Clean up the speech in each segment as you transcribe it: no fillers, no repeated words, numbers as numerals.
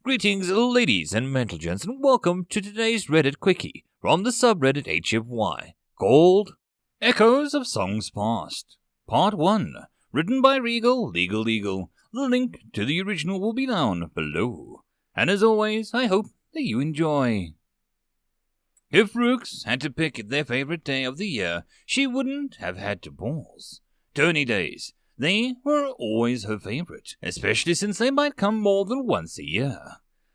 Greetings, ladies and gentlemen, and welcome to today's Reddit Quickie from the subreddit HFY, called Echoes of Songs Past, Part 1, written by Legal. The link to the original will be down below. And as always, I hope that you enjoy. If Rooks had to pick their favorite day of the year, she wouldn't have had to pause. Tourney days. They were always her favorite, especially since they might come more than once a year.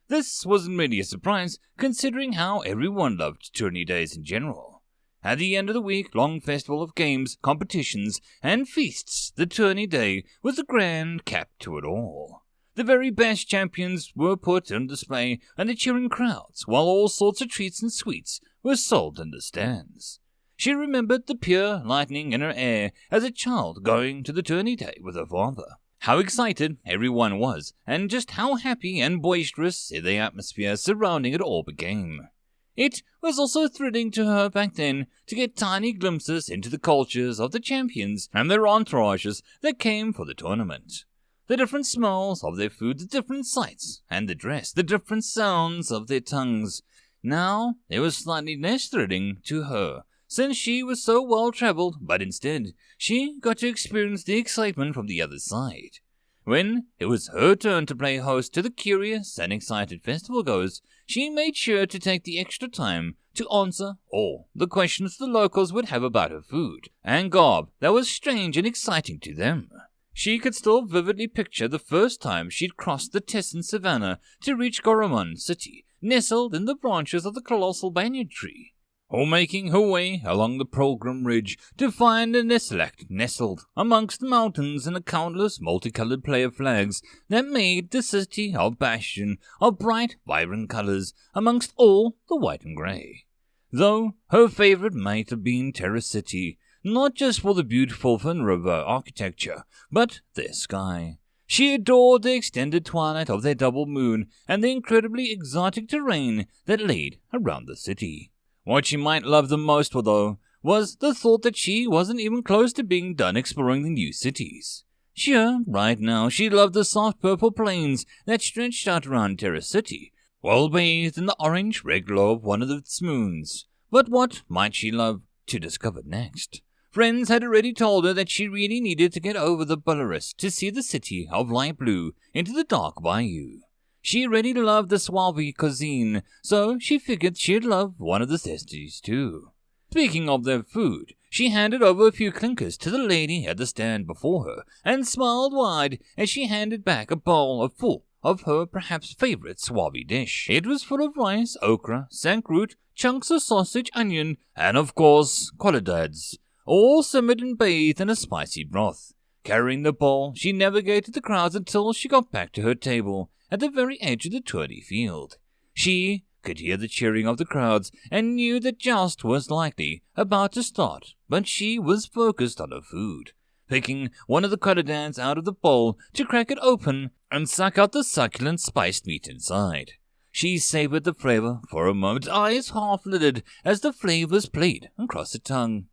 This wasn't really a surprise, considering how everyone loved tourney days in general. At the end of the week-long festival of games, competitions, and feasts, the tourney day was the grand cap to it all. The very best champions were put on display and the cheering crowds, while all sorts of treats and sweets were sold in the stands. She remembered the pure lightning in her air as a child going to the tourney day with her father. How excited everyone was, and just how happy and boisterous the atmosphere surrounding it all became. It was also thrilling to her back then to get tiny glimpses into the cultures of the champions and their entourages that came for the tournament. The different smells of their food, the different sights and the dress, the different sounds of their tongues. Now it was slightly less thrilling to her, since she was so well-traveled, but instead, she got to experience the excitement from the other side. When it was her turn to play host to the curious and excited festival goers, she made sure to take the extra time to answer all the questions the locals would have about her food and garb that was strange and exciting to them. She could still vividly picture the first time she'd crossed the Tessin Savannah to reach Goromon City, nestled in the branches of the colossal banyan tree, or making her way along the Pilgrim Ridge to find a Nesselect nestled amongst the mountains and the countless multicolored player flags that made the city of Bastion of bright, vibrant colors amongst all the white and gray. Though her favorite might have been Terra City, not just for the beautiful Fern River architecture, but their sky. She adored the extended twilight of their double moon and the incredibly exotic terrain that laid around the city. What she might love the most, though, was the thought that she wasn't even close to being done exploring the new cities. Sure, right now she loved the soft purple plains that stretched out around Terra City, well bathed in the orange-red glow of one of its moons. But what might she love to discover next? Friends had already told her that she really needed to get over the Belarus to see the city of light blue into the dark bayou. She already loved the Swabi cuisine, so she figured she'd love one of the Thesties too. Speaking of their food, she handed over a few clinkers to the lady at the stand before her, and smiled wide as she handed back a bowl full of her perhaps favorite Swabi dish. It was full of rice, okra, sankroot, chunks of sausage, onion, and of course, colidads, all simmered and bathed in a spicy broth. Carrying the bowl, she navigated the crowds until she got back to her table at the very edge of the tourney field. She could hear the cheering of the crowds and knew that joust was likely about to start, but she was focused on her food, picking one of the colidads out of the bowl to crack it open and suck out the succulent spiced meat inside. She savored the flavor for a moment, eyes half-lidded as the flavors played across her tongue.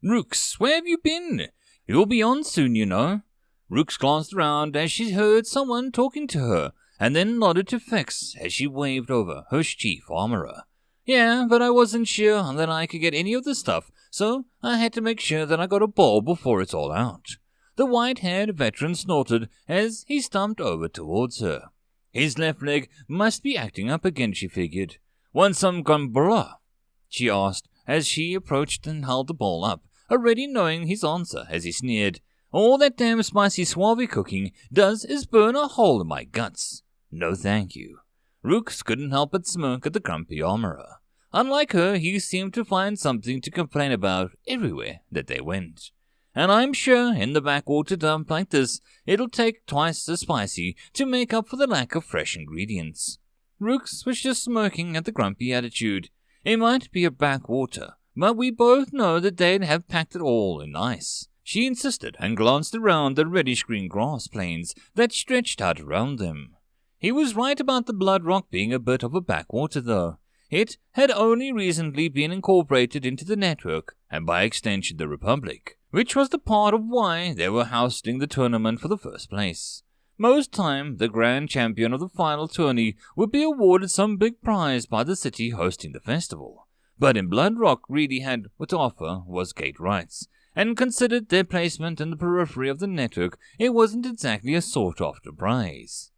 "Rooks, where have you been? You'll be on soon, you know." Rooks glanced around as she heard someone talking to her, and then nodded to Feck as she waved over her chief armorer. "Yeah, but I wasn't sure that I could get any of the stuff, so I had to make sure that I got a bowl before it's all out." The white-haired veteran snorted as he stumped over towards her. His left leg must be acting up again, she figured. "Want some gumbrella?" she asked as she approached and held the bowl up, already knowing his answer as he sneered. "All that damn spicy Swabi cooking does is burn a hole in my guts. No thank you." Rooks couldn't help but smirk at the grumpy armorer. Unlike her, he seemed to find something to complain about everywhere that they went. And I'm sure in the backwater dump like this, it'll take twice as spicy to make up for the lack of fresh ingredients. Rooks was just smirking at the grumpy attitude. It might be a backwater, but we both know that they'd have packed it all in ice. She insisted and glanced around the reddish-green grass plains that stretched out around them. He was right about the Blood Rock being a bit of a backwater, though. It had only recently been incorporated into the network, and by extension the Republic, which was the part of why they were hosting the tournament for the first place. Most time, the grand champion of the final tourney would be awarded some big prize by the city hosting the festival. But in Bloodrock, really had what to offer was gate rights, and considered their placement in the periphery of the network, it wasn't exactly a sought-after prize.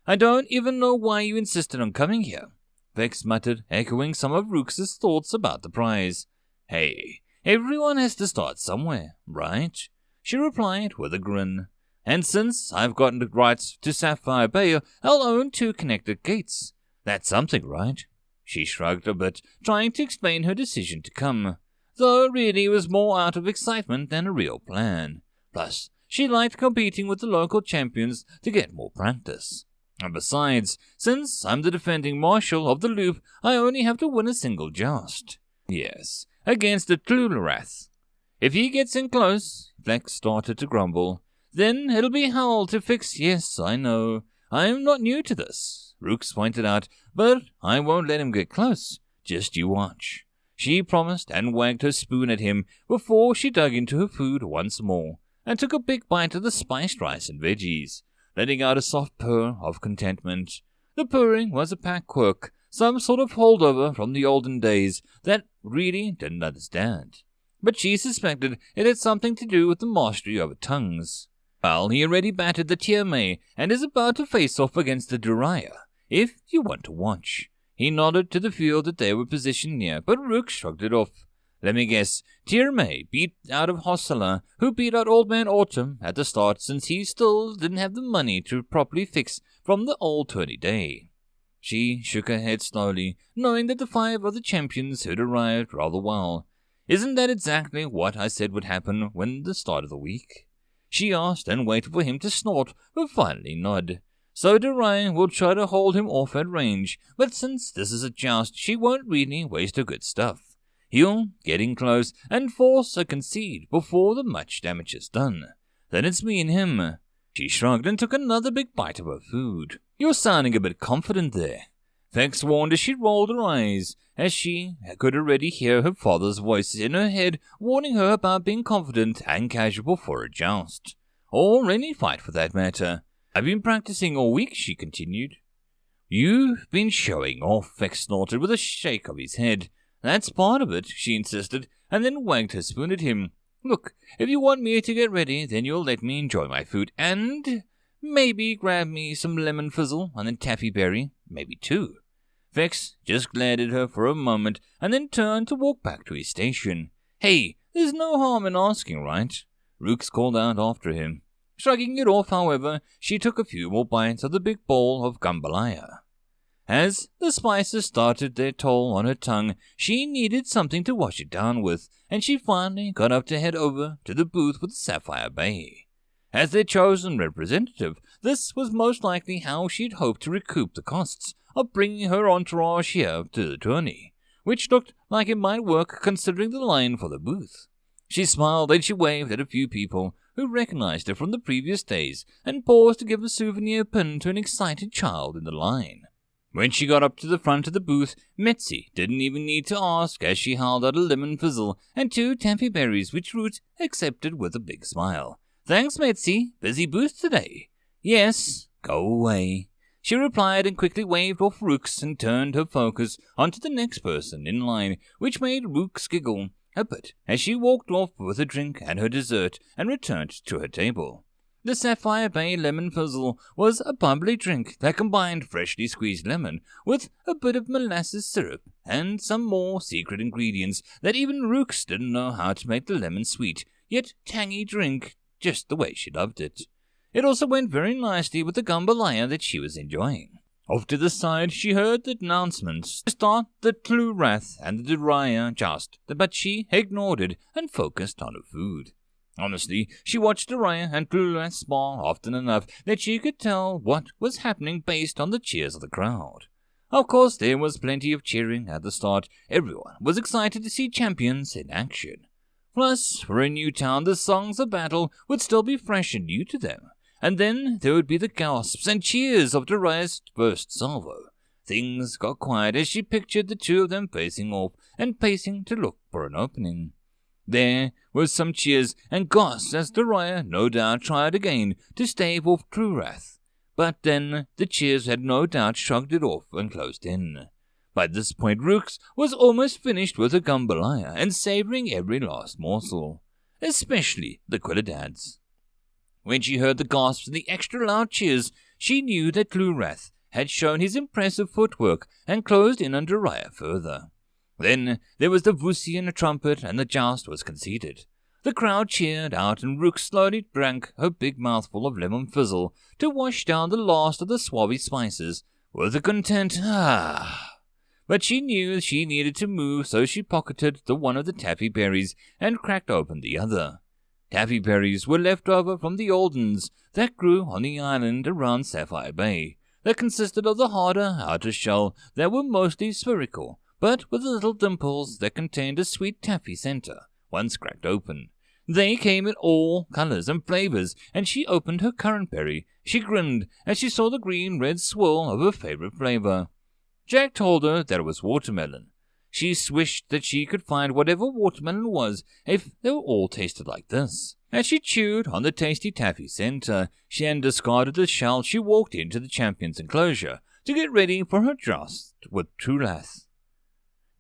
"I don't even know why you insisted on coming here," Feck muttered, echoing some of Rook's thoughts about the prize. "Hey, everyone has to start somewhere, right?" she replied with a grin. "And since I've gotten the rights to Sapphire Bay, I'll own 2 connected gates. That's something, right?" She shrugged a bit, trying to explain her decision to come, though really it was more out of excitement than a real plan. Plus, she liked competing with the local champions to get more practice. And besides, since I'm the defending marshal of the loop, I only have to win a single joust. Yes, against the Tlularath. If he gets in close, Feck started to grumble, then it'll be hell to fix. Yes, I know. I'm not new to this, Rooks pointed out, but I won't let him get close. Just you watch. She promised and wagged her spoon at him before she dug into her food once more and took a big bite of the spiced rice and veggies, letting out a soft purr of contentment. The purring was a pack quirk, some sort of holdover from the olden days that really didn't understand. But she suspected it had something to do with the mastery over tongues. Well, he already battered the TMA and is about to face off against the Duriah, if you want to watch. He nodded to the field that they were positioned near, but Rook shrugged it off. Let me guess, Tirme beat out of Hossala, who beat out Old Man Autumn at the start since he still didn't have the money to properly fix from the old tourney day. She shook her head slowly, knowing that the 5 other champions had arrived rather well. Isn't that exactly what I said would happen when the start of the week? She asked and waited for him to snort, but finally nod. So Duriah will try to hold him off at range, but since this is a joust, she won't really waste her good stuff. He'll get in close and force a concede before the much damage is done. Then it's me and him. She shrugged and took another big bite of her food. You're sounding a bit confident there, Feck warned as she rolled her eyes, as she could already hear her father's voice in her head warning her about being confident and casual for a joust. Or any fight for that matter. I've been practicing all week, she continued. You've been showing off, Feck snorted with a shake of his head. That's part of it, she insisted, and then wagged her spoon at him. Look, if you want me to get ready, then you'll let me enjoy my food, and maybe grab me some lemon fizzle and then taffy berry, maybe 2. Feck just glared at her for a moment, and then turned to walk back to his station. Hey, there's no harm in asking, right? Rooks called out after him. Shrugging it off, however, she took a few more bites of the big bowl of jambalaya. As the spices started their toll on her tongue, she needed something to wash it down with, and she finally got up to head over to the booth with Sapphire Bay. As their chosen representative, this was most likely how she'd hoped to recoup the costs of bringing her entourage here to the tourney, which looked like it might work considering the line for the booth. She smiled and she waved at a few people who recognized her from the previous days and paused to give a souvenir pin to an excited child in the line. When she got up to the front of the booth, Metzi didn't even need to ask as she held out a lemon fizzle and 2 taffy berries which Root accepted with a big smile. Thanks, Metzi. Busy booth today. Yes, go away. She replied and quickly waved off Rooks and turned her focus onto the next person in line, which made Rooks giggle a bit as she walked off with her drink and her dessert and returned to her table. The Sapphire Bay Lemon Fizzle was a bubbly drink that combined freshly squeezed lemon with a bit of molasses syrup and some more secret ingredients that even Rooks didn't know how to make the lemon sweet, yet tangy drink just the way she loved it. It also went very nicely with the jambalaya that she was enjoying. Off to the side, she heard the announcements to start the Tlurath and the Duriah joust, but she ignored it and focused on her food. Honestly, she watched Duriah and Tlurath spar often enough that she could tell what was happening based on the cheers of the crowd. Of course, there was plenty of cheering at the start. Everyone was excited to see champions in action. Plus, for a new town, the songs of battle would still be fresh and new to them. And then there would be the gasps and cheers of Duriah's first salvo. Things got quiet as she pictured the 2 of them facing off and pacing to look for an opening. There were some cheers and gasps as Duriah no doubt tried again to stave off Tlurath. But then the cheers had no doubt shrugged it off and closed in. By this point, Rooks was almost finished with her jambalaya and savouring every last morsel, especially the quillidads. When she heard the gasps and the extra loud cheers, she knew that Glurath had shown his impressive footwork and closed in on Raya further. Then there was the Vusian trumpet and the joust was conceded. The crowd cheered out and Rook slowly drank her big mouthful of lemon fizzle to wash down the last of the suave spices with a content But she knew she needed to move, so she pocketed the one of the taffy berries and cracked open the other. Taffy berries were left over from the oldens that grew on the island around Sapphire Bay, that consisted of the harder outer shell that were mostly spherical, but with little dimples that contained a sweet taffy center, once cracked open. They came in all colors and flavors, and she opened her currant berry. She grinned as she saw the green-red swirl of her favorite flavor. Jack told her that it was watermelon. She wished that she could find whatever watermelon was if they were all tasted like this. As she chewed on the tasty taffy center, she had discarded the shell. She walked into the champion's enclosure to get ready for her joust with Trulath.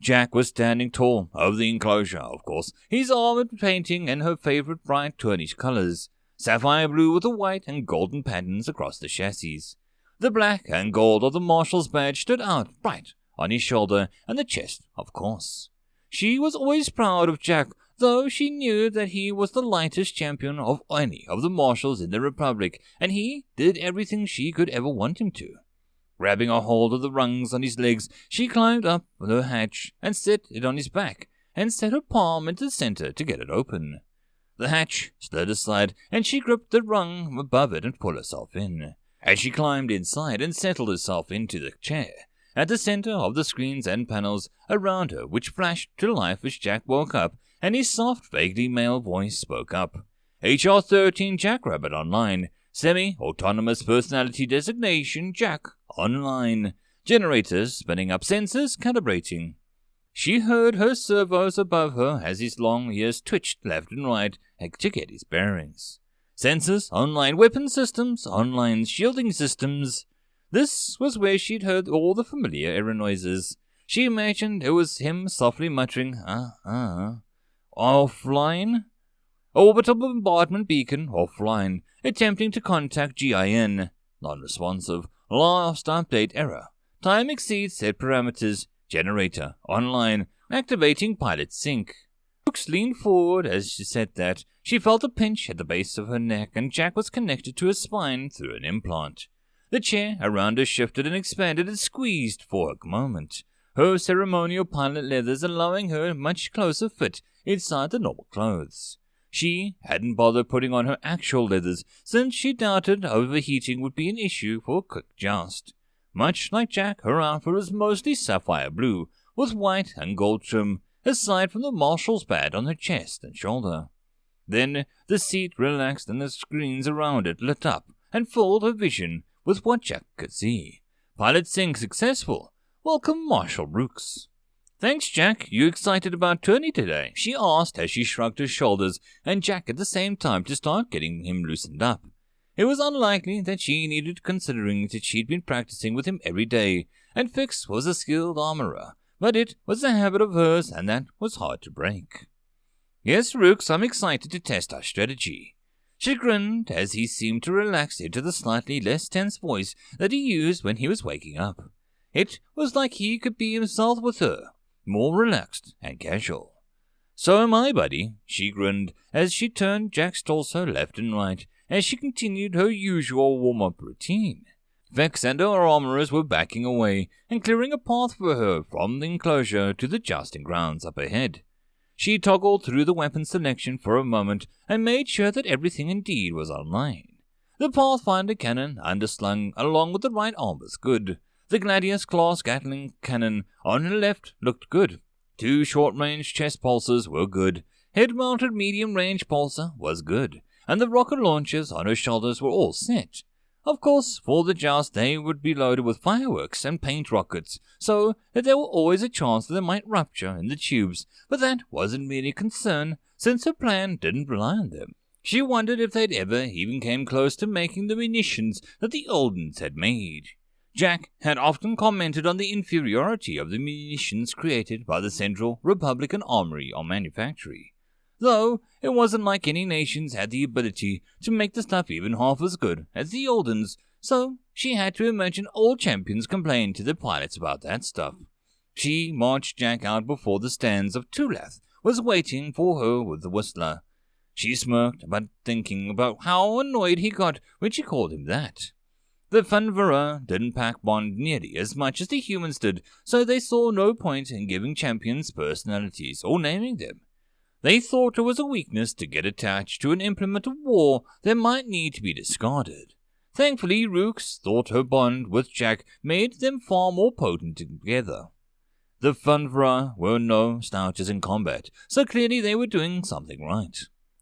Jack was standing tall over the enclosure, of course, his armored painting in her favorite bright turnish colors, sapphire blue with the white and golden patterns across the chassis. The black and gold of the marshal's badge stood out bright on his shoulder and the chest, of course. She was always proud of Jack, though she knew that he was the lightest champion of any of the marshals in the Republic, and he did everything she could ever want him to. Grabbing a hold of the rungs on his legs, she climbed up the hatch and set it on his back, and set her palm into the center to get it open. The hatch slid aside, and she gripped the rung above it and pulled herself in. As she climbed inside and settled herself into the chair, at the center of the screens and panels around her, which flashed to life as Jack woke up, and his soft, vaguely male voice spoke up. HR 13 Jackrabbit Online. Semi-autonomous personality designation Jack Online. Generators spinning up, sensors calibrating. She heard her servos above her as his long ears twitched left and right to get his bearings. Sensors online, weapon systems online, shielding systems. This was where she'd heard all the familiar error noises. She imagined it was him softly muttering, offline? Orbital bombardment beacon offline, attempting to contact GIN. Non-responsive. Last update error. Time exceeds set parameters. Generator online. Activating pilot sync. Brooks leaned forward as she said that. She felt a pinch at the base of her neck, and Jack was connected to her spine through an implant. The chair around her shifted and expanded and squeezed for a moment, her ceremonial pilot leathers allowing her a much closer fit inside the normal clothes. She hadn't bothered putting on her actual leathers since she doubted overheating would be an issue for a quick joust. Much like Jack, her outfit was mostly sapphire blue, with white and gold trim, aside from the marshal's badge on her chest and shoulder. Then the seat relaxed and the screens around it lit up and filled her vision with what Jack could see. Pilot sync successful. Welcome, Marshal Brooks. Thanks, Jack. You excited about tourney today? She asked as she shrugged her shoulders, and Jack at the same time to start getting him loosened up. It was unlikely that she needed, considering that she'd been practicing with him every day, and Fix was a skilled armorer, but it was a habit of hers, and that was hard to break. Yes, Rooks, I'm excited to test our strategy. She grinned as he seemed to relax into the slightly less tense voice that he used when he was waking up. It was like he could be himself with her, more relaxed and casual. So am I, buddy, she grinned as she turned Jack's torso left and right as she continued her usual warm-up routine. Feck and her armorers were backing away and clearing a path for her from the enclosure to the jousting grounds up ahead. She toggled through the weapon selection for a moment and made sure that everything indeed was online. The Pathfinder cannon underslung along with the right arm was good. The Gladius-class Gatling cannon on her left looked good. 2 short-range chest pulsers were good. Head-mounted medium-range pulsar was good. And the rocket launchers on her shoulders were all set. Of course, for the joust they would be loaded with fireworks and paint rockets, so that there were always a chance that they might rupture in the tubes, but that wasn't really a concern, since her plan didn't rely on them. She wondered if they'd ever even came close to making the munitions that the Oldens had made. Jack had often commented on the inferiority of the munitions created by the Central Republican Armory or Manufactory, though it wasn't like any nations had the ability to make the stuff even half as good as the Oldens, so she had to imagine all champions complained to the pilots about that stuff. She marched Jack out before the stands of Tulath was waiting for her with the Whistler. She smirked about thinking about how annoyed he got when she called him that. The Funvera didn't pack bond nearly as much as the humans did, so they saw no point in giving champions personalities or naming them. They thought it was a weakness to get attached to an implement of war that might need to be discarded. Thankfully, Rooks thought her bond with Jack made them far more potent together. The Funvera were no slouches in combat, so clearly they were doing something right.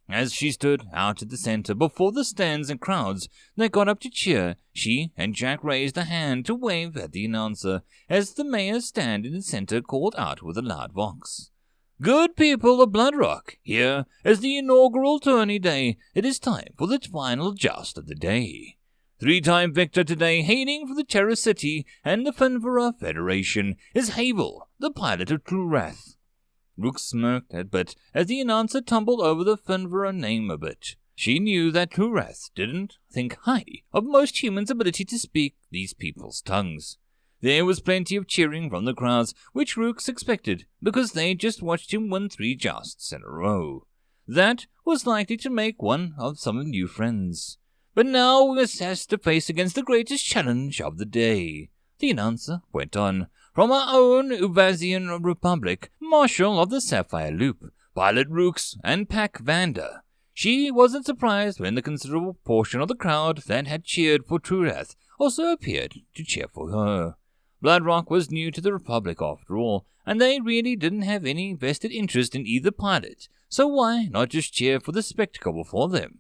As she stood out at the center before the stands and crowds that got up to cheer, she and Jack raised a hand to wave at the announcer as the mayor's stand in the center called out with a loud vox. "Good people of Bloodrock, here is the inaugural tourney day. It is time for the final joust of the day. Three-time victor today, hailing from the Terror City and the Funvera Federation, is Havel, the pilot of True Wrath." Rook smirked a bit as the announcer tumbled over the Funvera name a bit. She knew that True Wrath didn't think highly of most humans' ability to speak these people's tongues. There was plenty of cheering from the crowds, which Rooks expected, because they just watched him win 3 jousts in a row. That was likely to make one of some new friends. But now he has to face against the greatest challenge of the day. The announcer went on. From our own Uvazian Republic, Marshal of the Sapphire Loop, Pilot Rooks, and Pack Vander. She wasn't surprised when the considerable portion of the crowd that had cheered for True Wrath also appeared to cheer for her. Bloodrock was new to the Republic after all, and they really didn't have any vested interest in either pilot, so why not just cheer for the spectacle before them?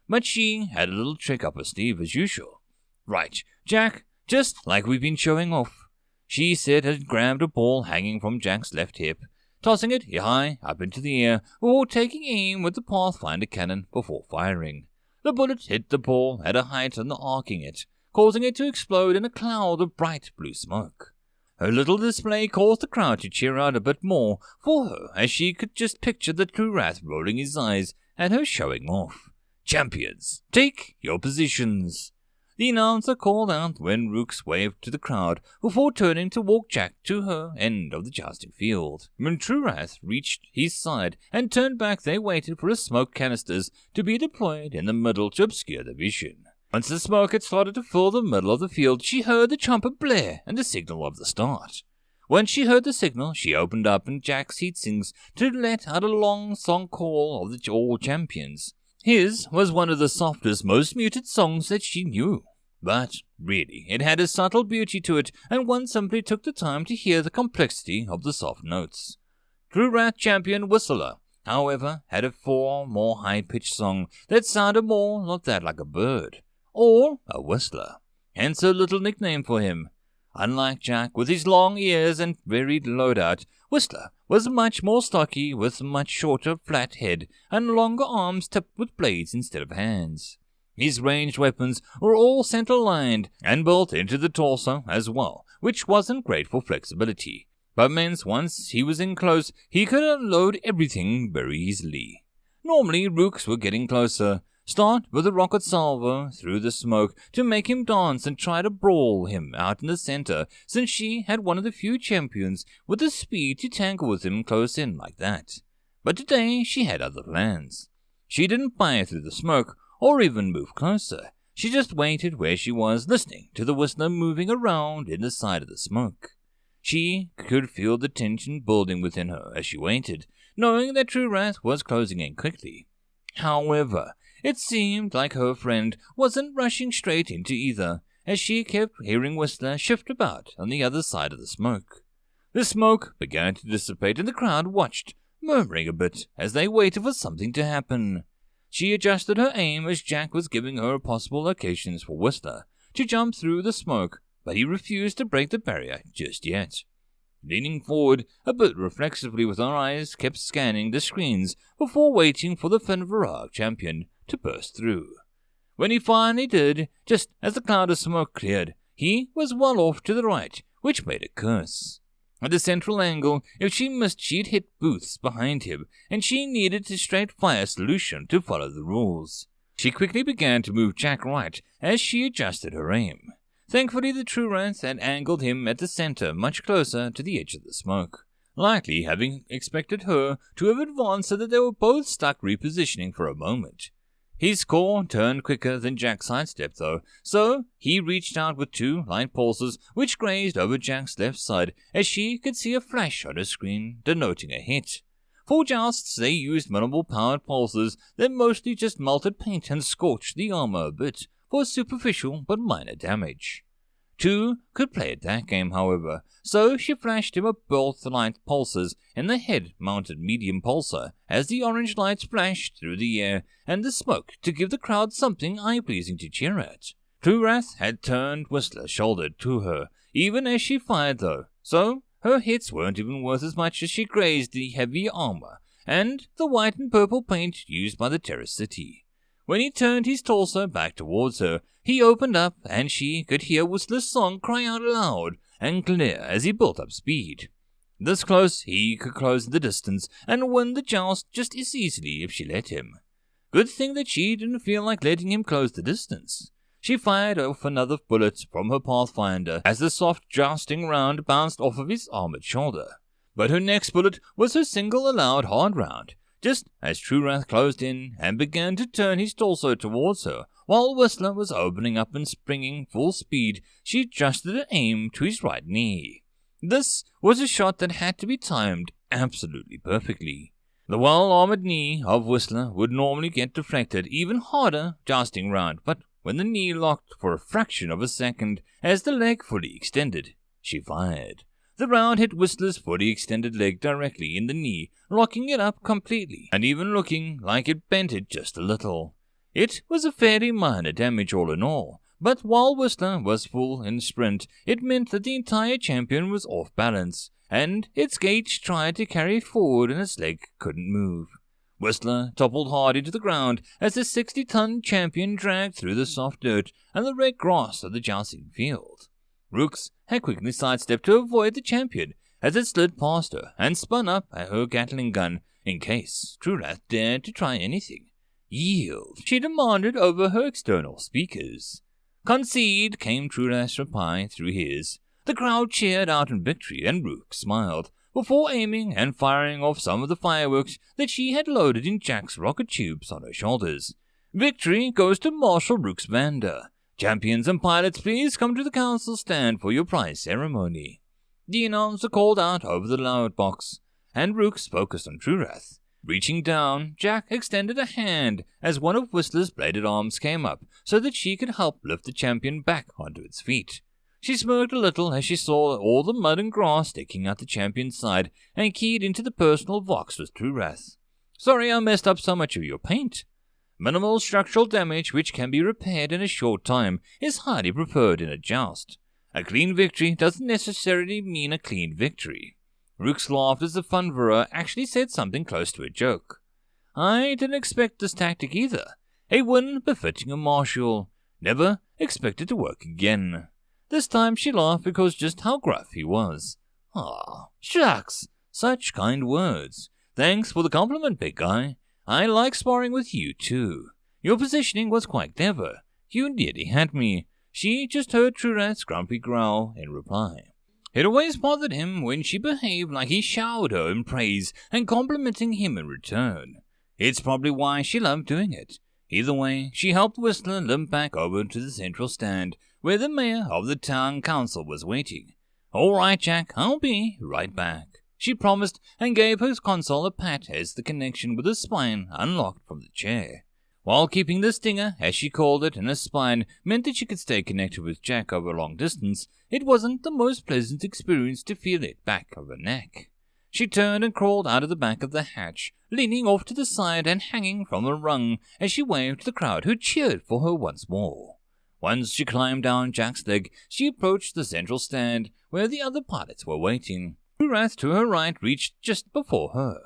But she had a little trick up her sleeve as usual. "Right, Jack, just like we've been showing off," she said and grabbed a ball hanging from Jack's left hip, tossing it high up into the air before taking aim with the Pathfinder cannon before firing. The bullet hit the ball at a height on the arcing it, causing it to explode in a cloud of bright blue smoke. Her little display caused the crowd to cheer out a bit more for her as she could just picture the True Wrath rolling his eyes at her showing off. "Champions, take your positions." The announcer called out when Rooks waved to the crowd before turning to walk Jack to her end of the jousting field. When True Wrath reached his side and turned back, they waited for his smoke canisters to be deployed in the middle to obscure the vision. Once the smoke had started to fill the middle of the field, she heard the trumpet blare and the signal of the start. When she heard the signal, she opened up in Jack's heatsings to let out a long song call of the all champions. His was one of the softest, most muted songs that she knew. But, really, it had a subtle beauty to it, and one simply took the time to hear the complexity of the soft notes. True Wrath champion Whistler, however, had a far more high-pitched song that sounded more like a bird, or a whistler, hence her little nickname for him. Unlike Jack, with his long ears and varied loadout, Whistler was much more stocky, with much shorter, flat head and longer arms tipped with blades instead of hands. His ranged weapons were all center-lined and built into the torso as well, which wasn't great for flexibility, but meant once he was in close, he could unload everything very easily. Normally, Rooks were getting closer. Start with a rocket salvo through the smoke to make him dance and try to brawl him out in the center, since she had one of the few champions with the speed to tangle with him close in like that. But today she had other plans. She didn't fire through the smoke or even move closer. She just waited where she was, listening to the whistler moving around in the side of the smoke. She could feel the tension building within her as she waited, knowing that True Wrath was closing in quickly. However, it seemed like her friend wasn't rushing straight into either, as she kept hearing Whistler shift about on the other side of the smoke. The smoke began to dissipate and the crowd watched, murmuring a bit as they waited for something to happen. She adjusted her aim as Jack was giving her possible locations for Whistler to jump through the smoke, but he refused to break the barrier just yet. Leaning forward a bit reflexively with her eyes kept scanning the screens before waiting for the Fenverag champion to burst through. When he finally did, just as the cloud of smoke cleared, he was well off to the right, which made a curse. At the central angle, if she missed, she'd hit booths behind him, and she needed a straight-fire solution to follow the rules. She quickly began to move Jack right as she adjusted her aim. Thankfully, the True Wrath had angled him at the center much closer to the edge of the smoke, likely having expected her to have advanced so that they were both stuck repositioning for a moment. His core turned quicker than Jack's sidestep though, so he reached out with 2 light pulses which grazed over Jack's left side as she could see a flash on her screen denoting a hit. For jousts, they used minimal powered pulses that mostly just melted paint and scorched the armor a bit for superficial but minor damage. 2 could play at that game, however, so she flashed him a both light pulses in the head-mounted medium pulsar as the orange lights flashed through the air and the smoke to give the crowd something eye-pleasing to cheer at. True Wrath had turned Whistler shoulder to her, even as she fired though, so her hits weren't even worth as much as she grazed the heavy armor and the white and purple paint used by the Terror City. When he turned his torso back towards her, he opened up and she could hear Whistler's song cry out loud and clear as he built up speed. This close, he could close the distance and win the joust just as easily if she let him. Good thing that she didn't feel like letting him close the distance. She fired off another bullet from her Pathfinder as the soft jousting round bounced off of his armored shoulder. But her next bullet was her single allowed hard round, just as True Wrath closed in and began to turn his torso towards her. While Whistler was opening up and springing full speed, she adjusted her aim to his right knee. This was a shot that had to be timed absolutely perfectly. The well-armored knee of Whistler would normally get deflected even harder jousting round, but when the knee locked for a fraction of a second as the leg fully extended, she fired. The round hit Whistler's fully extended leg directly in the knee, locking it up completely, and even looking like it bent it just a little. It was a fairly minor damage all in all, but while Whistler was full in sprint, it meant that the entire champion was off balance, and its gait tried to carry it forward and its leg couldn't move. Whistler toppled hard into the ground as the 60-ton champion dragged through the soft dirt and the red grass of the jousting field. Rooks had quickly sidestepped to avoid the champion as it slid past her and spun up at her Gatling gun in case True Wrath dared to try anything. Yield, she demanded over her external speakers. Concede, came True Wrath's reply through his. The crowd cheered out in victory and Rook smiled before aiming and firing off some of the fireworks that she had loaded in Jack's rocket tubes on her shoulders. Victory goes to Marshal Rook's Vander. Champions and pilots, please come to the council stand for your prize ceremony. The announcer called out over the loud box, and Rooks focused on True Wrath. Reaching down, Jack extended a hand as one of Whistler's bladed arms came up so that she could help lift the champion back onto its feet. She smirked a little as she saw all the mud and grass sticking out the champion's side and keyed into the personal vox with True Wrath. Sorry I messed up so much of your paint. Minimal structural damage which can be repaired in a short time is highly preferred in a joust. A clean victory doesn't necessarily mean a clean victory. Rooks laughed as the Funverer actually said something close to a joke. I didn't expect this tactic either. A win befitting a marshal. Never expected to work again. This time she laughed because just how gruff he was. Ah, shucks, such kind words. Thanks for the compliment, big guy. I like sparring with you too. Your positioning was quite clever. You nearly had me. She just heard True Wrath's grumpy growl in reply. It always bothered him when she behaved like he showered her in praise and complimenting him in return. It's probably why she loved doing it. Either way, she helped Whistler limp back over to the central stand, where the mayor of the town council was waiting. All right, Jack, I'll be right back, she promised and gave her console a pat as the connection with her spine unlocked from the chair. While keeping the stinger, as she called it, in her spine meant that she could stay connected with Jack over a long distance, it wasn't the most pleasant experience to feel it back of her neck. She turned and crawled out of the back of the hatch, leaning off to the side and hanging from a rung as she waved to the crowd who cheered for her once more. Once she climbed down Jack's leg, she approached the central stand where the other pilots were waiting. True Wrath to her right reached just before her.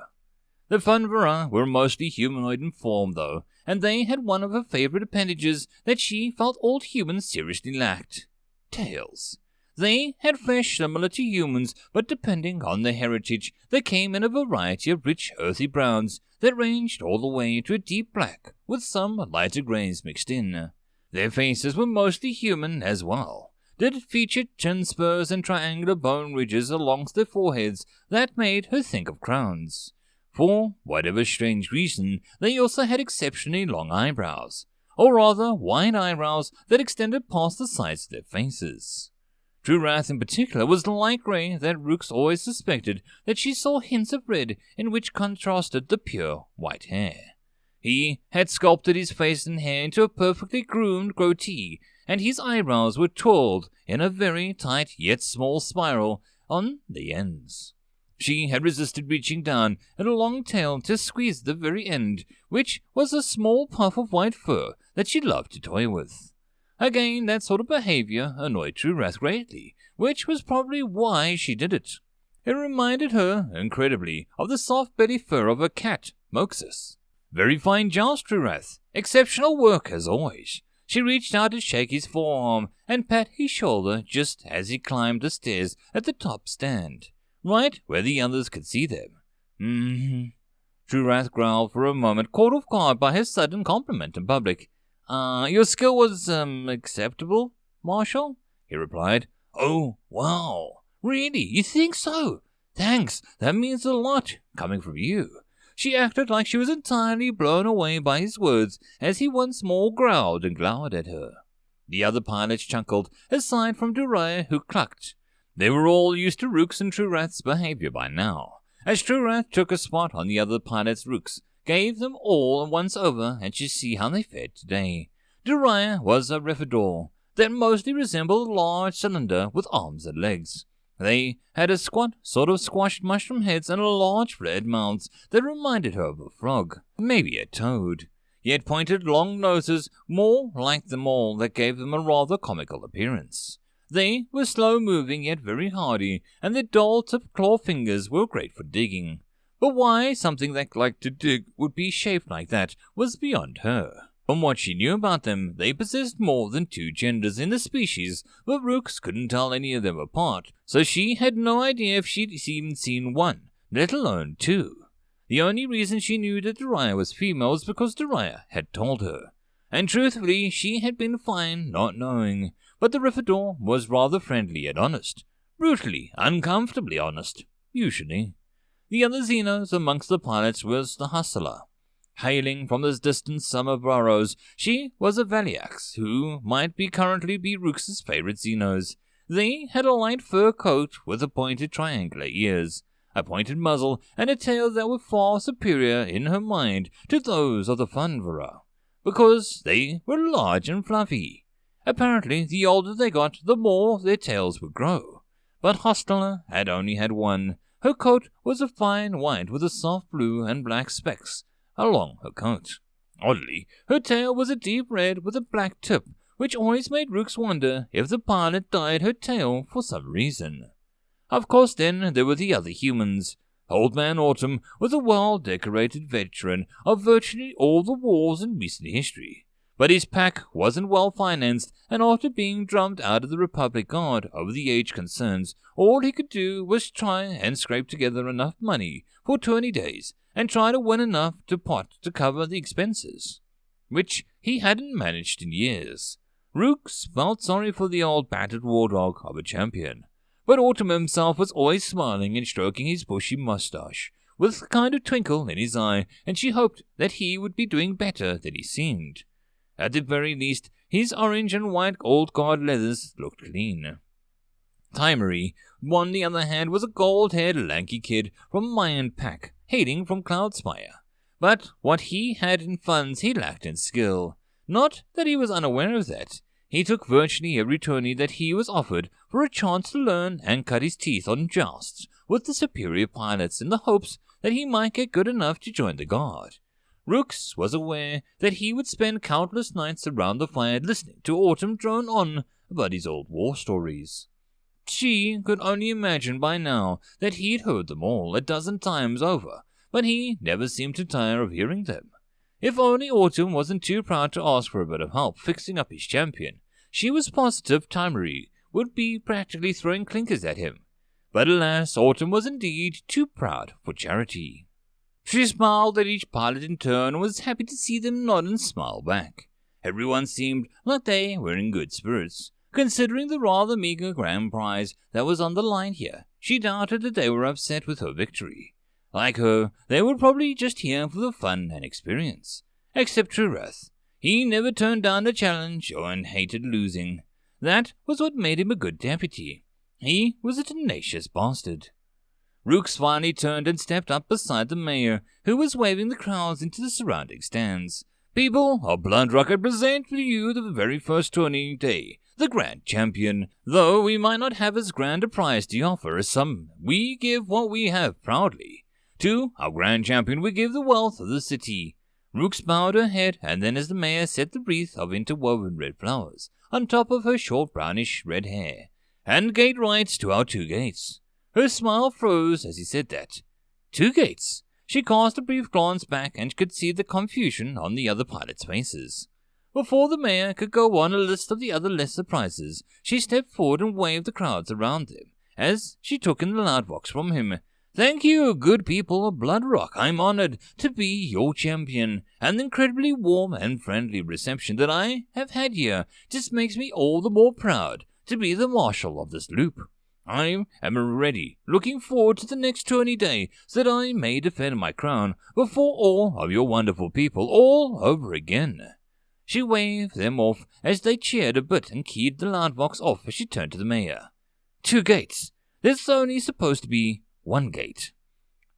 The Funverer were mostly humanoid in form though, and they had one of her favorite appendages that she felt all humans seriously lacked: tails. They had flesh similar to humans, but depending on their heritage, they came in a variety of rich earthy browns that ranged all the way to a deep black, with some lighter greys mixed in. Their faces were mostly human as well. Did feature chin spurs and triangular bone ridges alongst their foreheads that made her think of crowns. For whatever strange reason, they also had exceptionally long eyebrows, or rather wide eyebrows that extended past the sides of their faces. True Wrath in particular was light grey that Rooks always suspected that she saw hints of red in which contrasted the pure white hair. He had sculpted his face and hair into a perfectly groomed goatee, and his eyebrows were twirled in a very tight yet small spiral on the ends. She had resisted reaching down at a long tail to squeeze the very end, which was a small puff of white fur that she loved to toy with. Again, that sort of behavior annoyed True Wrath greatly, which was probably why she did it. It reminded her, incredibly, of the soft belly fur of her cat, Moxus. Very fine joust, True Wrath. Exceptional work, as always. She reached out to shake his forearm and pat his shoulder just as he climbed the stairs at the top stand, right where the others could see them. True Wrath growled for a moment, caught off guard by his sudden compliment in public. Your skill was, acceptable, Marshal? He replied. Oh, wow. Really? You think so? Thanks. That means a lot, coming from you. She acted like she was entirely blown away by his words as he once more growled and glowered at her. The other pilots chuckled, aside from Duriah, who clucked. They were all used to Rook's and True Wrath's behavior by now, as True Wrath took a spot on the other pilots' Rooks, gave them all a once-over, and should see how they fared today. Duriah was a Refidor that mostly resembled a large cylinder with arms and legs. They had a squat, sort of squashed mushroom heads and a large flared mouths that reminded her of a frog, maybe a toad, yet pointed long noses more like them all that gave them a rather comical appearance. They were slow-moving yet very hardy, and their dull-tipped claw fingers were great for digging. But why something that liked to dig would be shaped like that was beyond her. From what she knew about them, they possessed more than two genders in the species, but Rooks couldn't tell any of them apart, so she had no idea if she'd even seen one, let alone two. The only reason she knew that Duriah was female was because Duriah had told her. And truthfully, she had been fine not knowing, but the Refidor was rather friendly and honest. Brutally, uncomfortably honest, usually. The other Xenos amongst the pilots was the Hustler. Hailing from the distant summer burrows, she was a Valiax, who might currently be Rooks' favorite Xenos. They had a light fur coat with a pointed triangular ears, a pointed muzzle, and a tail that were far superior in her mind to those of the Funvera, because they were large and fluffy. Apparently, the older they got, the more their tails would grow. But Hustler had only had one. Her coat was a fine white with a soft blue and black specks along her coat. Oddly, her tail was a deep red with a black tip, which always made Rooks wonder if the pilot dyed her tail for some reason. Of course, then, there were the other humans. Old Man Autumn was a well-decorated veteran of virtually all the wars in recent history, but his pack wasn't well-financed, and after being drummed out of the Republic Guard over the age concerns, all he could do was try and scrape together enough money for 20 days and try to win enough to pot to cover the expenses, which he hadn't managed in years. Rooks felt sorry for the old battered war dog of a champion, but Autumn himself was always smiling and stroking his bushy mustache, with a kind of twinkle in his eye, and she hoped that he would be doing better than he seemed. At the very least, his orange and white old guard leathers looked clean. Timery, on the other hand, was a gold-haired lanky kid from Mayan Pack, hailing from Cloudspire. But what he had in funds he lacked in skill. Not that he was unaware of that. He took virtually every tourney that he was offered for a chance to learn and cut his teeth on jousts with the superior pilots in the hopes that he might get good enough to join the guard. Rooks was aware that he would spend countless nights around the fire listening to Autumn drone on about his old war stories. She could only imagine by now that he'd heard them all a dozen times over, but he never seemed to tire of hearing them. If only Autumn wasn't too proud to ask for a bit of help fixing up his champion, she was positive Timery would be practically throwing clinkers at him. But alas, Autumn was indeed too proud for charity. She smiled at each pilot in turn and was happy to see them nod and smile back. Everyone seemed like they were in good spirits. Considering the rather meager grand prize that was on the line here, she doubted that they were upset with her victory. Like her, they were probably just here for the fun and experience. Except Trurath. He never turned down a challenge and hated losing. That was what made him a good deputy. He was a tenacious bastard. Rooks finally turned and stepped up beside the mayor, who was waving the crowds into the surrounding stands. People of Bloodrock, I present to you the very first tourney day, the Grand Champion. Though we might not have as grand a prize to offer as some, we give what we have proudly. To our Grand Champion we give the wealth of the city. Rooks bowed her head, and then as the mayor set the wreath of interwoven red flowers on top of her short brownish red hair, and gate rights to our 2 gates. Her smile froze as he said that. 2 gates? She cast a brief glance back and could see the confusion on the other pilots' faces. Before the mayor could go on a list of the other lesser prizes, she stepped forward and waved the crowds around them as she took in the loud box from him. Thank you, good people of Bloodrock. I'm honored to be your champion, and the incredibly warm and friendly reception that I have had here just makes me all the more proud to be the marshal of this loop. I am ready, looking forward to the next tourney day, so that I may defend my crown before all of your wonderful people all over again. She waved them off as they cheered a bit and keyed the loud box off as she turned to the mayor. 2 gates. There's only supposed to be 1 gate.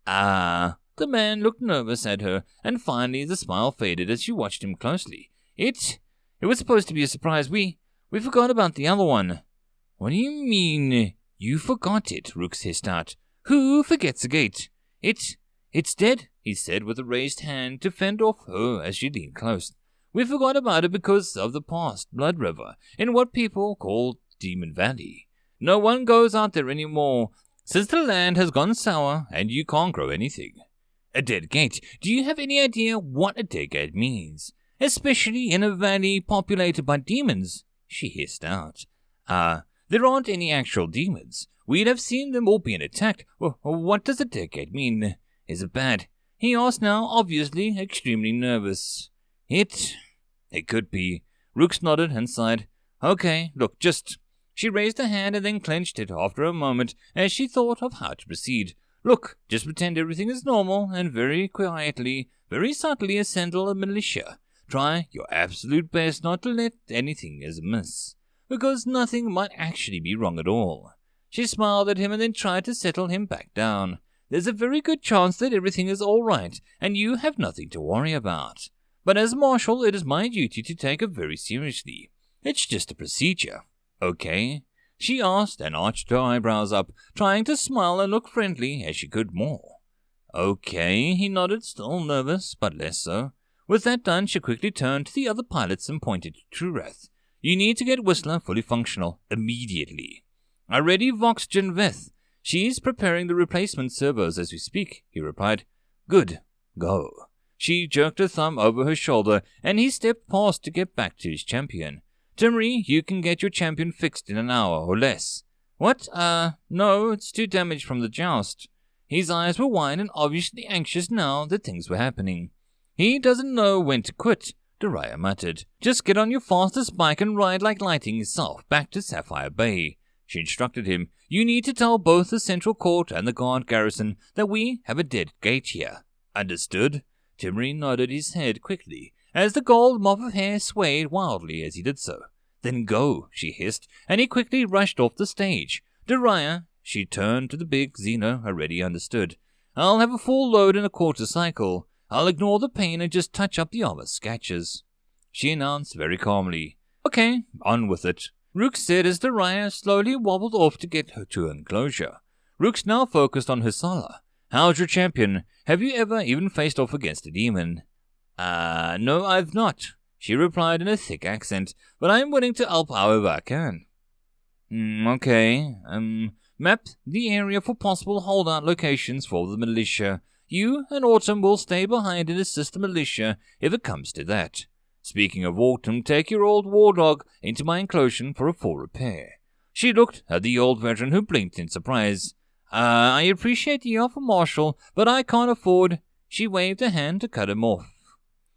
The man looked nervous at her, and finally the smile faded as she watched him closely. It was supposed to be a surprise. We forgot about the other one. What do you mean, you forgot it? Rooks hissed out. Who forgets a gate? It's dead, he said with a raised hand to fend off her as she leaned close. We forgot about it because of the past Blood River, in what people call Demon Valley. No one goes out there anymore, since the land has gone sour and you can't grow anything. A dead gate. Do you have any idea what a dead gate means? Especially in a valley populated by demons, she hissed out. There aren't any actual demons. We'd have seen them all being attacked. What does a dead gate mean? Is it bad? He asked now, obviously extremely nervous. It could be. Rooks nodded and sighed. Okay, look, just... She raised her hand and then clenched it after a moment as she thought of how to proceed. Look, just pretend everything is normal and very quietly, very subtly assemble a militia. Try your absolute best not to let anything is amiss, because nothing might actually be wrong at all. She smiled at him and then tried to settle him back down. There's a very good chance that everything is all right and you have nothing to worry about. But as Marshal, it is my duty to take it very seriously. It's just a procedure. Okay? She asked and arched her eyebrows up, trying to smile and look friendly as she could more. Okay, he nodded, still nervous, but less so. With that done, she quickly turned to the other pilots and pointed to Trurath. You need to get Whistler fully functional, immediately. I ready Voxgen Veth. She's preparing the replacement servos as we speak, he replied. Good. Go. She jerked her thumb over her shoulder, and he stepped past to get back to his champion. Timry, you can get your champion fixed in an hour or less. What? No, it's too damaged from the joust. His eyes were wide and obviously anxious now that things were happening. He doesn't know when to quit, Dariah muttered. Just get on your fastest bike and ride like lightning yourself back to Sapphire Bay. She instructed him. You need to tell both the Central Court and the guard garrison that we have a dead gate here. Understood? Timry nodded his head quickly, as the gold mop of hair swayed wildly as he did so. Then go, she hissed, and he quickly rushed off the stage. Dariah, she turned to the big Xeno, already understood. I'll have a full load in a quarter cycle. I'll ignore the pain and just touch up the armor sketches. She announced very calmly. Okay, on with it. Rook said as Dariah slowly wobbled off to get her to enclosure. Rook's now focused on Hisala. How's your champion? Have you ever even faced off against a demon? No, I've not, she replied in a thick accent, but I'm willing to help however I can. Okay, map the area for possible holdout locations for the militia. you and Autumn will stay behind and assist the militia if it comes to that. Speaking of Autumn, take your old war dog into my enclosure for a full repair." She looked at the old veteran, who blinked in surprise. I appreciate the offer, Marshal, but I can't afford—" She waved a hand to cut him off.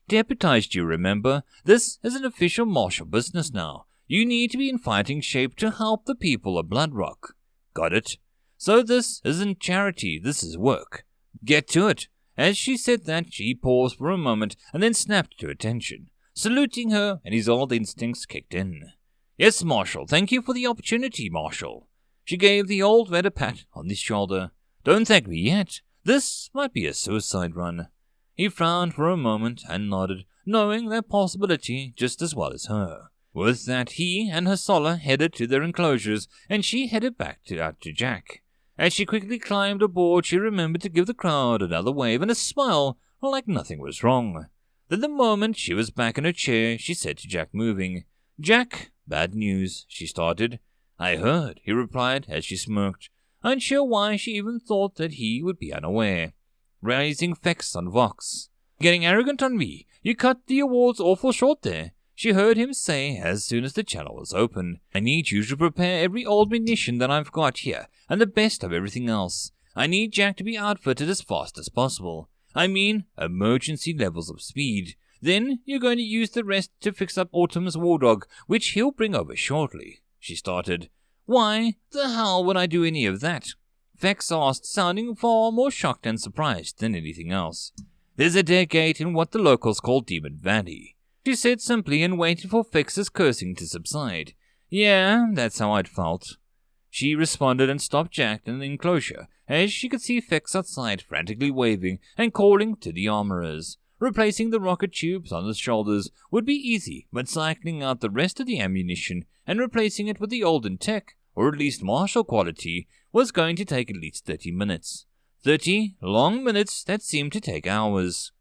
"Deputized you, remember? This is an official martial business now. You need to be in fighting shape to help the people of Bloodrock." "Got it. So this isn't charity, this is work. Get to it." As she said that, she paused for a moment and then snapped to attention. Saluting her, and his old instincts kicked in. "Yes, Marshal. Thank you for the opportunity, Marshal." She gave the old vet a pat on the shoulder. "Don't thank me yet. This might be a suicide run." He frowned for a moment and nodded, knowing that possibility just as well as her. With that, he and Hasala headed to their enclosures, and she headed back out to Jack. As she quickly climbed aboard, she remembered to give the crowd another wave and a smile like nothing was wrong. Then the moment she was back in her chair, she said to Jack, moving. "Jack, bad news," she started. "I heard," he replied as she smirked, unsure why she even thought that he would be unaware. Raising Feck's on Vox. "Getting arrogant on me. You cut the awards awful short there," she heard him say as soon as the channel was open. "I need you to prepare every old munition that I've got here, and the best of everything else. I need Jack to be outfitted as fast as possible. I mean, emergency levels of speed. Then you're going to use the rest to fix up Autumn's war dog, which he'll bring over shortly," she started. "Why the hell would I do any of that?" Fex asked, sounding far more shocked and surprised than anything else. "There's a dead gate in what the locals call Demon Valley," she said simply, and waited for Fex's cursing to subside. "Yeah, that's how I'd felt." She responded and stopped Jack in the enclosure, as she could see Fex outside frantically waving and calling to the armorers. Replacing the rocket tubes on the shoulders would be easy, but cycling out the rest of the ammunition and replacing it with the olden tech, or at least martial quality, was going to take at least 30 minutes. 30 long minutes that seemed to take hours.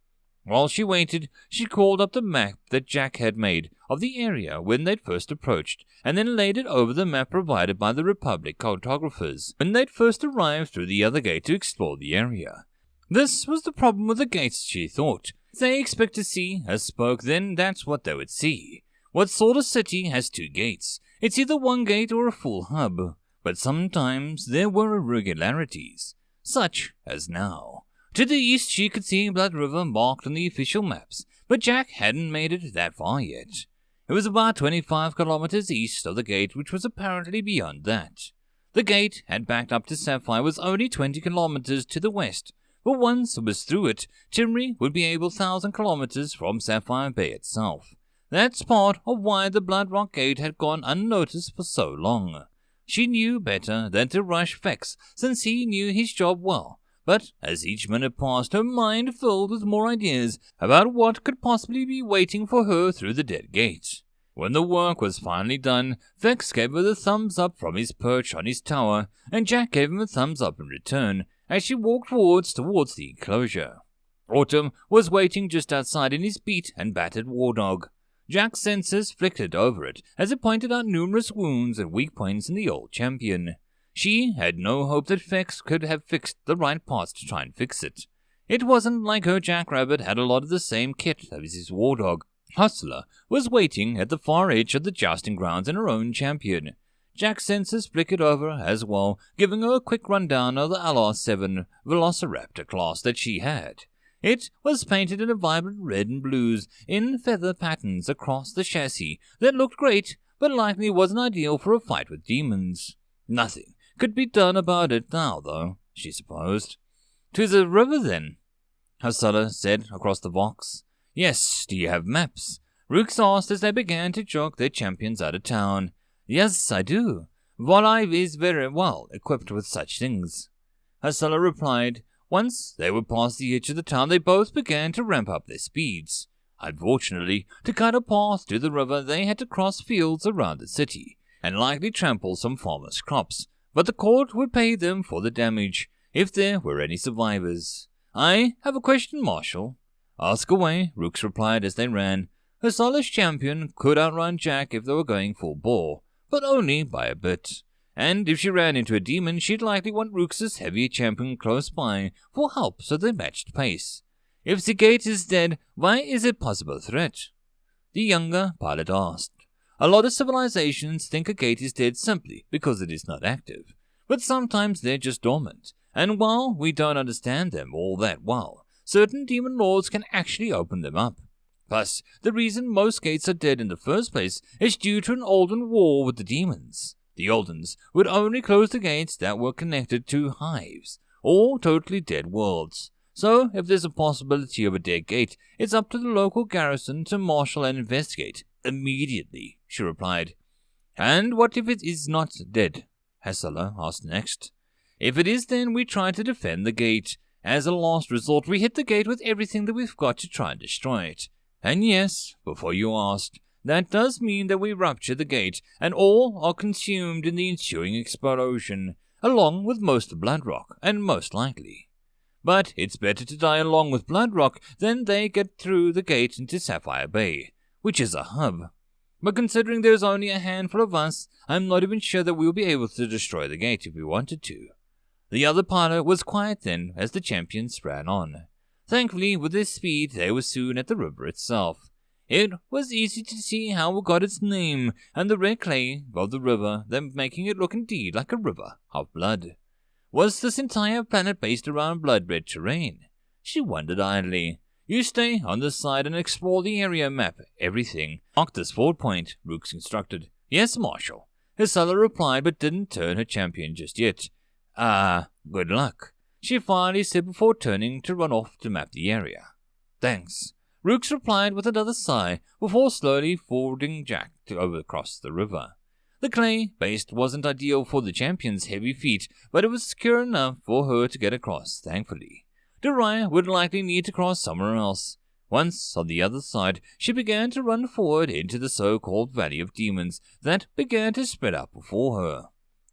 While she waited, she called up the map that Jack had made of the area when they'd first approached, and then laid it over the map provided by the Republic cartographers when they'd first arrived through the other gate to explore the area. This was the problem with the gates, she thought. If they expect to see a spoke, then that's what they would see. What sort of city has two gates? It's either one gate or a full hub. But sometimes there were irregularities, such as now. To the east she could see Blood River marked on the official maps, but Jack hadn't made it that far yet. It was about 25 kilometers east of the gate, which was apparently beyond that. The gate had backed up to Sapphire was only 20 kilometers to the west, but once it was through it, Timry would be able 1,000 kilometers from Sapphire Bay itself. That's part of why the Bloodrock Gate had gone unnoticed for so long. She knew better than to rush Fex, since he knew his job well, but as each minute passed, her mind filled with more ideas about what could possibly be waiting for her through the dead gate. When the work was finally done, Fex gave her the thumbs up from his perch on his tower, and Jack gave him a thumbs up in return as she walked towards the enclosure. Autumn was waiting just outside in his beat and battered war dog. Jack's senses flickered over it as it pointed out numerous wounds and weak points in the old champion. She had no hope that Fex could have fixed the right parts to try and fix it. It wasn't like her jackrabbit had a lot of the same kit as his war dog. Hustler was waiting at the far edge of the jousting grounds in her own champion. Jack's senses flickered over as well, giving her a quick rundown of the LR7 Velociraptor class that she had. It was painted in a vibrant red and blues in feather patterns across the chassis that looked great, but likely wasn't ideal for a fight with demons. Nothing could be done about it now, though, she supposed. "To the river, then," Hasala said across the Vox. "Yes, do you have maps?" Rooks asked as they began to jog their champions out of town. "Yes, I do. Volive is very well equipped with such things," Hasala replied. Once they were past the edge of the town, they both began to ramp up their speeds. Unfortunately, to cut a path to the river, they had to cross fields around the city, and likely trample some farmers' crops, but the court would pay them for the damage, if there were any survivors. "I have a question, Marshal." "Ask away," Rooks replied as they ran. Hasala's champion could outrun Jack if they were going full bore, but only by a bit. And if she ran into a demon, she'd likely want Rooks's heavier champion close by for help so they matched pace. If the gate is dead, why is it possible threat? The younger pilot asked. A lot of civilizations think a gate is dead simply because it is not active, but sometimes they're just dormant, and while we don't understand them all that well, certain demon lords can actually open them up. Plus, the reason most gates are dead in the first place is due to an olden war with the demons. The Oldens would only close the gates that were connected to hives, or totally dead worlds. So, if there's a possibility of a dead gate, it's up to the local garrison to marshal and investigate. Immediately, she replied. And what if it is not dead? Hassela asked next. If it is, then we try to defend the gate. As a last resort, we hit the gate with everything that we've got to try and destroy it. And yes, before you asked, that does mean that we rupture the gate, and all are consumed in the ensuing explosion, along with most Bloodrock, and most likely. But it's better to die along with Bloodrock than they get through the gate into Sapphire Bay, which is a hub. But considering there's only a handful of us, I'm not even sure that we'll be able to destroy the gate if we wanted to. The other pilot was quiet then as the champions ran on. Thankfully, with their speed, they were soon at the river itself. It was easy to see how it got its name, and the red clay of the river, then making it look indeed like a river of blood. Was this entire planet based around blood-red terrain? She wondered idly. You stay on this side and explore the area map. Everything. Mark this forward point, Rooks instructed. Yes, Marshal. Hassela replied but didn't turn her champion just yet. Good luck, she finally said before turning to run off to map the area. Thanks, Rooks replied with another sigh before slowly forwarding Jack to across the river. The clay base wasn't ideal for the champion's heavy feet, but it was secure enough for her to get across, thankfully. Dariah would likely need to cross somewhere else. Once on the other side, she began to run forward into the so-called Valley of Demons that began to spread out before her.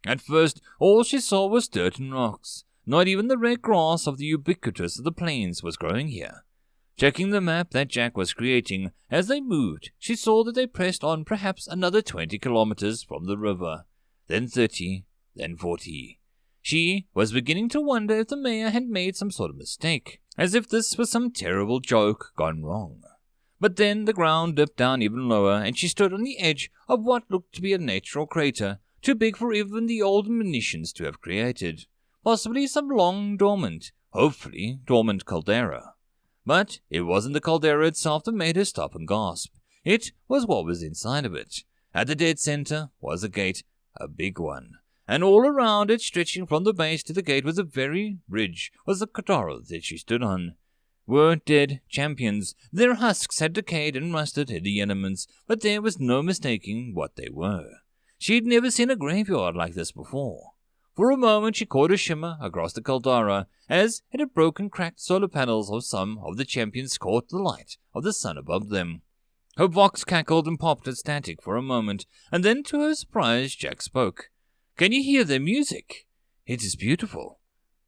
At first, all she saw was dirt and rocks. Not even the red grass of the ubiquitous of the plains was growing here. Checking the map that Jack was creating, as they moved, she saw that they pressed on perhaps another 20 kilometers from the river, then 30, then 40. She was beginning to wonder if the mayor had made some sort of mistake, as if this was some terrible joke gone wrong. But then the ground dipped down even lower, and she stood on the edge of what looked to be a natural crater, too big for even the old munitions to have created. Possibly some long dormant, hopefully dormant caldera. But it wasn't the caldera itself that made her stop and gasp. It was what was inside of it. At the dead center was a gate, a big one. And all around it, stretching from the base to the gate, was a very ridge, was the caldera that she stood on. Were dead champions. Their husks had decayed and rusted in the elements, but there was no mistaking what they were. She'd never seen a graveyard like this before. For a moment she caught a shimmer across the caldera, as it had broken cracked solar panels of some of the champions caught the light of the sun above them. Her vox cackled and popped at static for a moment, and then to her surprise Jack spoke. Can you hear their music? It is beautiful.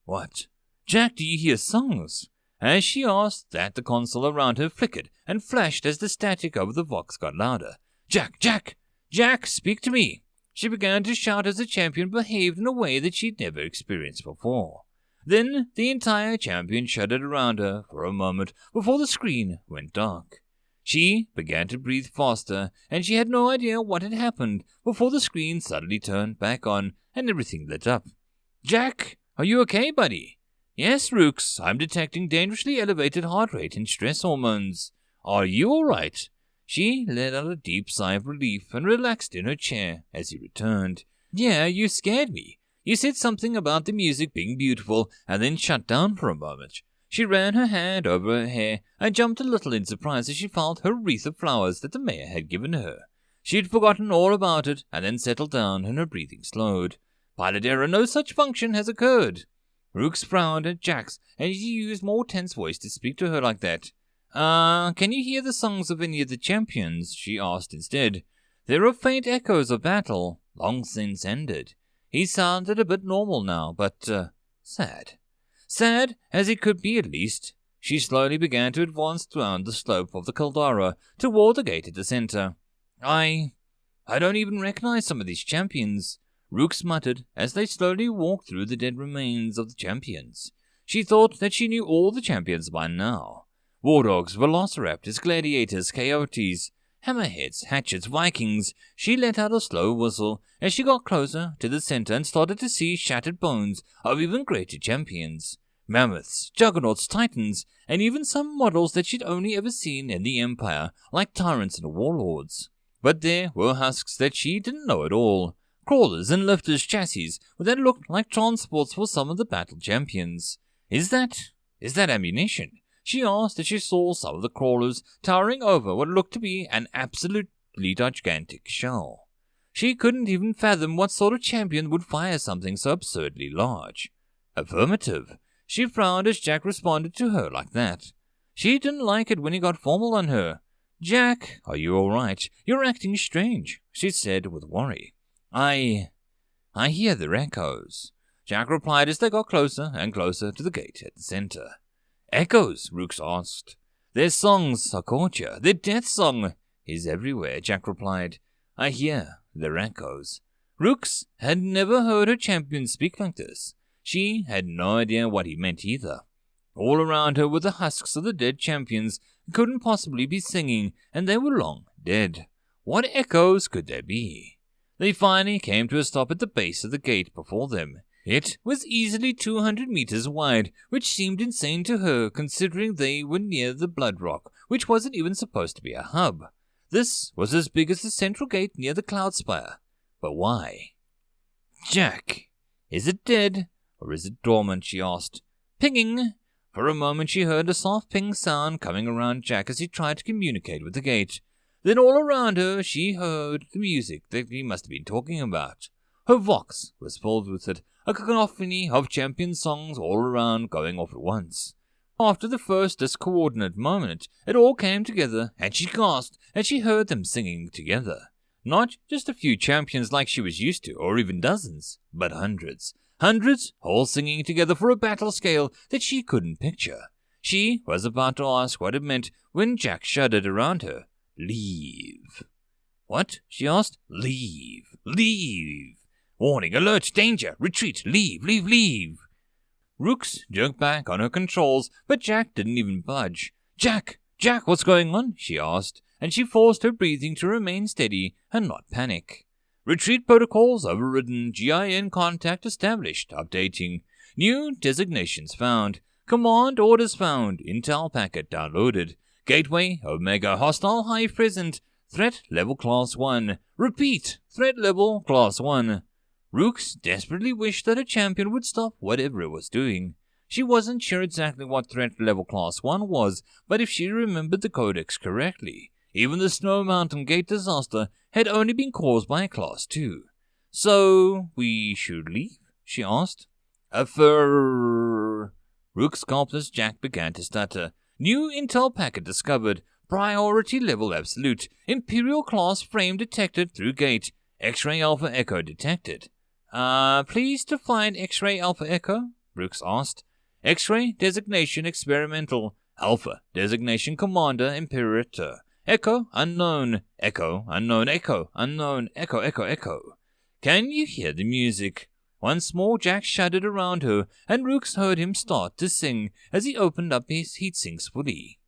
What? Jack, do you hear songs? As she asked that, the console around her flickered and flashed as the static over the vox got louder. Jack! Jack! Jack, speak to me! She began to shout as the champion behaved in a way that she'd never experienced before. Then the entire champion shuddered around her for a moment before the screen went dark. She began to breathe faster, and she had no idea what had happened before the screen suddenly turned back on and everything lit up. Jack, are you okay, buddy? Yes, Rooks, I'm detecting dangerously elevated heart rate and stress hormones. Are you all right? She let out a deep sigh of relief and relaxed in her chair as he returned. Yeah, you scared me. You said something about the music being beautiful and then shut down for a moment. She ran her hand over her hair and jumped a little in surprise as she felt her wreath of flowers that the mayor had given her. She had forgotten all about it and then settled down and her breathing slowed. Pilot error, no such function has occurred. Rooks frowned at Jax and he used more tense voice to speak to her like that. Can you hear the songs of any of the champions? She asked instead. There are faint echoes of battle, long since ended. He sounded a bit normal now, but, sad. Sad as he could be at least. She slowly began to advance down the slope of the caldera toward the gate at the center. I don't even recognize some of these champions. Rooks muttered as they slowly walked through the dead remains of the champions. She thought that she knew all the champions by now. War dogs, velociraptors, gladiators, coyotes, hammerheads, hatchets, Vikings. She let out a slow whistle as she got closer to the center and started to see shattered bones of even greater champions. Mammoths, juggernauts, titans, and even some models that she'd only ever seen in the Empire, like tyrants and warlords. But there were husks that she didn't know at all. Crawlers and lifters chassis that looked like transports for some of the battle champions. Is that ammunition? She asked as she saw some of the crawlers towering over what looked to be an absolutely gigantic shell. She couldn't even fathom what sort of champion would fire something so absurdly large. Affirmative. She frowned as Jack responded to her like that. She didn't like it when he got formal on her. "Jack, are you all right? You're acting strange," she said with worry. I hear their echoes," Jack replied as they got closer and closer to the gate at the center. "Echoes?" Rooks asked. "Their songs are torture. Their death song is everywhere," Jack replied. "I hear their echoes." Rooks had never heard her champion speak like this. She had no idea what he meant either. All around her were the husks of the dead champions who couldn't possibly be singing, and they were long dead. What echoes could there be? They finally came to a stop at the base of the gate before them. It was easily 200 meters wide, which seemed insane to her considering they were near the Blood Rock, which wasn't even supposed to be a hub. This was as big as the central gate near the Cloud Spire. But why? "Jack, is it dead, or is it dormant?" she asked. "Pinging." For a moment she heard a soft ping sound coming around Jack as he tried to communicate with the gate. Then all around her she heard the music that he must have been talking about. Her vox was filled with it, a cacophony of champion songs all around going off at once. After the first discoordinate moment, it all came together, and she gasped as she heard them singing together. Not just a few champions like she was used to, or even dozens, but hundreds. Hundreds, all singing together for a battle scale that she couldn't picture. She was about to ask what it meant when Jack shuddered around her. "Leave." "What?" she asked. "Leave. Leave. Warning, alert, danger, retreat, leave, leave, leave." Rooks jerked back on her controls, but Jack didn't even budge. Jack, what's going on?" she asked, and she forced her breathing to remain steady and not panic. "Retreat protocols overridden, GIN contact established, updating. New designations found. Command orders found, intel packet downloaded. Gateway, Omega, hostile hive present. Threat level class 1. Repeat, threat level class 1. Rooks desperately wished that her champion would stop whatever it was doing. She wasn't sure exactly what threat level class 1 was, but if she remembered the codex correctly, even the Snow Mountain Gate disaster had only been caused by a class 2. "So, we should leave?" she asked. Rooks gulped as Jack began to stutter. "New intel packet discovered. Priority level absolute. Imperial class frame detected through gate. X-ray Alpha Echo detected." Please define X-ray Alpha Echo?" Rooks asked. "X-ray designation experimental. Alpha designation commander imperator. Echo unknown. Echo unknown. Echo unknown. Echo, echo, echo." Can you hear the music? Once more Jack shuddered around her, and Rooks heard him start to sing as he opened up his heat sinks fully.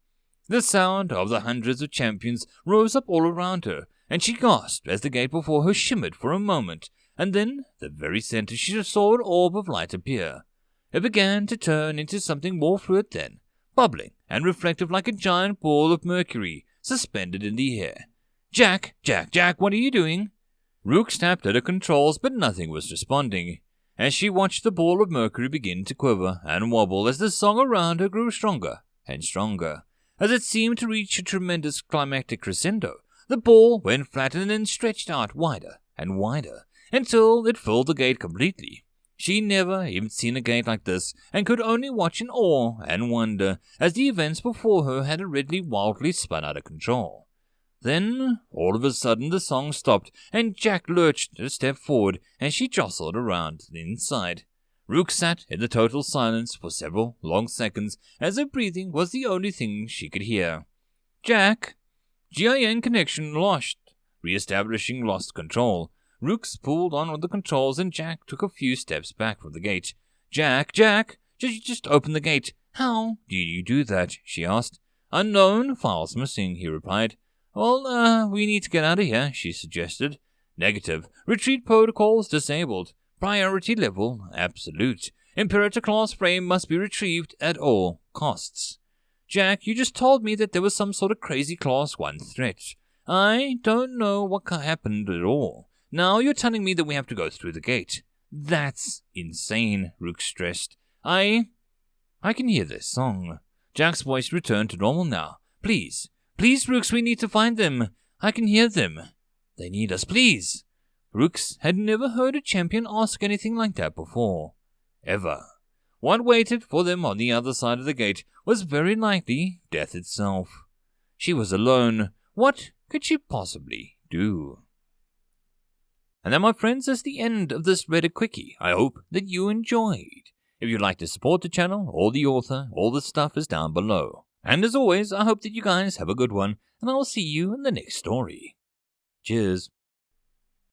The sound of the hundreds of champions rose up all around her, and she gasped as the gate before her shimmered for a moment, and then, the very center, she saw an orb of light appear. It began to turn into something more fluid then, bubbling and reflective like a giant ball of mercury suspended in the air. Jack, what are you doing?" Rooks tapped at her controls, but nothing was responding. As she watched the ball of mercury begin to quiver and wobble as the song around her grew stronger and stronger. As it seemed to reach a tremendous climactic crescendo, the ball went flat and then stretched out wider and wider, until it filled the gate completely. She never even seen a gate like this, and could only watch in awe and wonder as the events before her had already wildly spun out of control. Then, all of a sudden, the song stopped, and Jack lurched a step forward as she jostled around the inside. Rook sat in the total silence for several long seconds, as her breathing was the only thing she could hear. "Jack, GIN connection lost. Re-establishing lost control. Rooks pulled on the controls and Jack took a few steps back from the gate. Jack, just open the gate. How do you do that? She asked. Unknown, files missing, he replied. Well, we need to get out of here, she suggested. Negative. Retreat protocols disabled. Priority level absolute. Imperator class frame must be retrieved at all costs. Jack, you just told me that there was some sort of crazy class 1 threat. I don't know what happened at all. Now you're telling me that we have to go through the gate. That's insane, Rook stressed. I can hear their song. Jack's voice returned to normal now. Please, Rooks, we need to find them. I can hear them. They need us, please. Rooks had never heard a champion ask anything like that before. Ever. What waited for them on the other side of the gate was very likely death itself. She was alone. What could she possibly do? And that, my friends, is the end of this Reddit Quickie. I hope that you enjoyed. If you'd like to support the channel or the author, all the stuff is down below. And as always, I hope that you guys have a good one, and I will see you in the next story. Cheers.